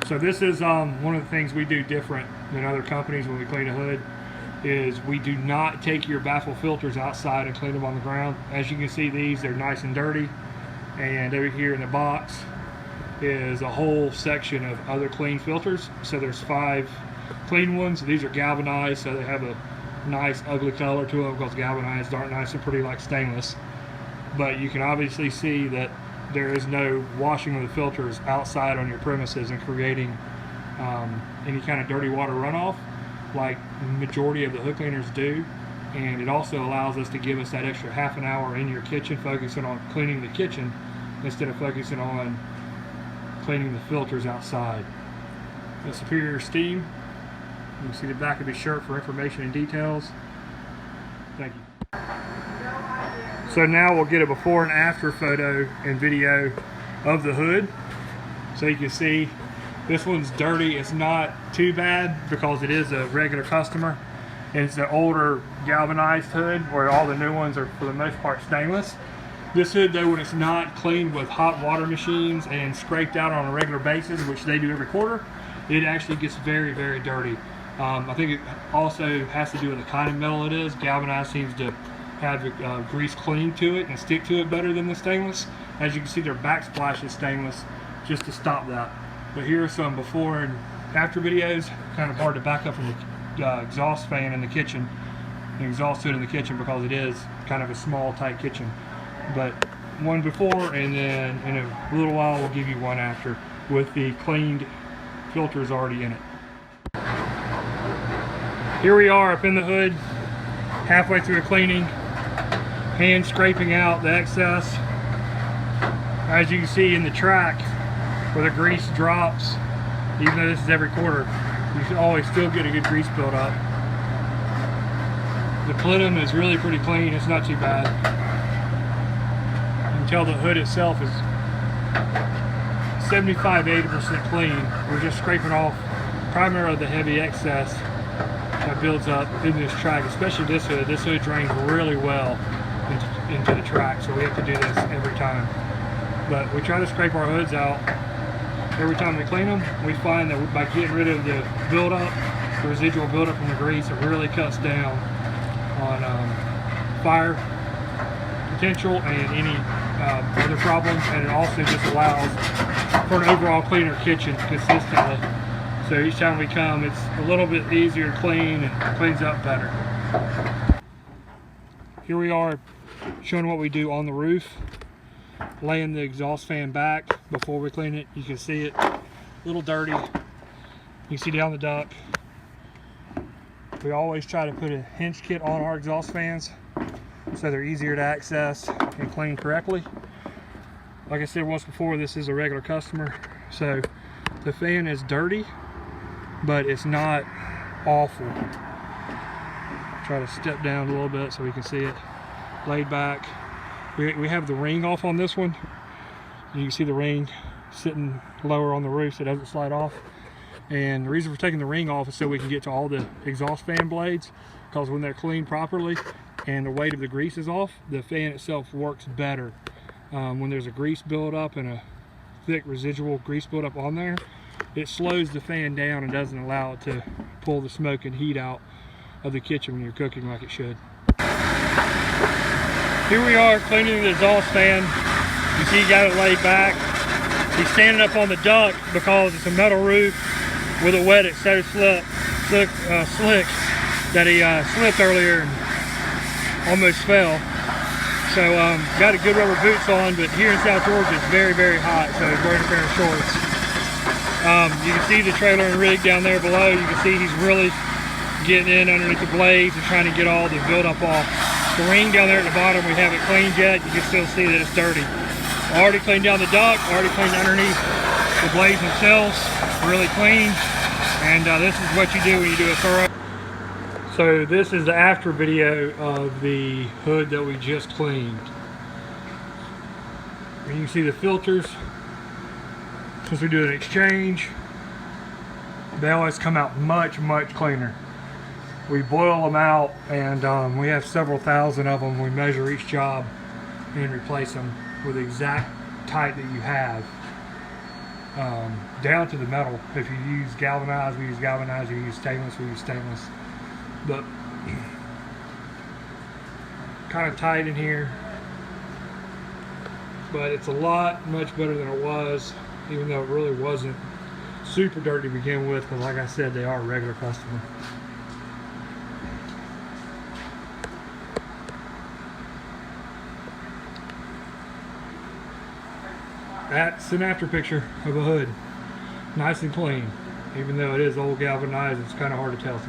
So this is one of the things we do different than other companies when we clean a hood, is we do not take your baffle filters outside and clean them on the ground. As you can see, they're nice and dirty, and over here in the box is a whole section of other clean filters. So there's 5 clean ones. These are galvanized, so they have a nice ugly color to them because galvanized aren't nice and pretty like stainless. But you can obviously see that there is no washing of the filters outside on your premises and creating any kind of dirty water runoff like the majority of the hood cleaners do. And it also allows us to give us that extra half an hour in your kitchen, focusing on cleaning the kitchen instead of focusing on cleaning the filters outside. The Superior Steam. You can see the back of his shirt for information and details. Thank you. So now we'll get a before and after photo and video of the hood. So you can see this one's dirty. It's not too bad because it is a regular customer. And it's an older galvanized hood where all the new ones are for the most part stainless. This hood though, when it's not cleaned with hot water machines and scraped out on a regular basis, which they do every quarter, it actually gets very, very dirty. I think it also has to do with the kind of metal it is. Galvanized seems to have grease cling to it and stick to it better than the stainless. As you can see, their backsplash is stainless just to stop that. But here are some before and after videos. Kind of hard to back up from the exhaust fan in the kitchen, the exhaust hood in the kitchen, because it is kind of a small, tight kitchen. But one before, and then in a little while we'll give you one after with the cleaned filters already in it. Here we are up in the hood, halfway through the cleaning, hand scraping out the excess. As you can see in the track where the grease drops, even though this is every quarter, you can always still get a good grease buildup. The plenum is really pretty clean, it's not too bad. You can tell the hood itself is 75–80% clean. We're just scraping off primarily the heavy excess that builds up in this track, especially this hood. This hood drains really well into the track, so we have to do this every time. But we try to scrape our hoods out every time we clean them. We find that by getting rid of the buildup, the residual buildup from the grease, it really cuts down on fire potential and any other problems, and it also just allows for an overall cleaner kitchen consistently. So each time we come, it's a little bit easier to clean and cleans up better. Here we are showing what we do on the roof, laying the exhaust fan back before we clean it. You can see it a little dirty. You can see down the duct. We always try to put a hinge kit on our exhaust fans so they're easier to access and clean correctly. Like I said once before, this is a regular customer, so the fan is dirty, but it's not awful. Try to step down a little bit so we can see it laid back. We have the ring off on this one. You can see the ring sitting lower on the roof so it doesn't slide off. And the reason for taking the ring off is so we can get to all the exhaust fan blades, because when they're cleaned properly and the weight of the grease is off, the fan itself works better. When there's a grease buildup and a thick residual grease buildup on there, it slows the fan down and doesn't allow it to pull the smoke and heat out of the kitchen when you're cooking like it should. Here we are cleaning the exhaust fan. You see he got it laid back. He's standing up on the duct because it's a metal roof with a wet, it's so slick that he slipped earlier and almost fell. So got a good rubber boots on, but here in South Georgia it's very, very hot, so he's wearing a pair of shorts. You can see the trailer and rig down there below. You can see he's really getting in underneath the blades and trying to get all the buildup off. The ring down there at the bottom, we haven't cleaned yet. You can still see that it's dirty. Already cleaned down the duct, already cleaned underneath the blades themselves, really clean. And this is what you do when you do a thorough. So this is the after video of the hood that we just cleaned. And you can see the filters. Since we do an exchange, they always come out much, much cleaner. We boil them out, and we have several thousand of them. We measure each job and replace them with the exact type that you have. down to the metal. If you use galvanized, we use galvanized. If you use stainless, we use stainless. But kind of tight in here, but it's a lot much better than it was, even though it really wasn't super dirty to begin with, because like I said, they are a regular customer. That's an after picture of a hood, nice and clean. Even though it is old galvanized, it's kind of hard to tell.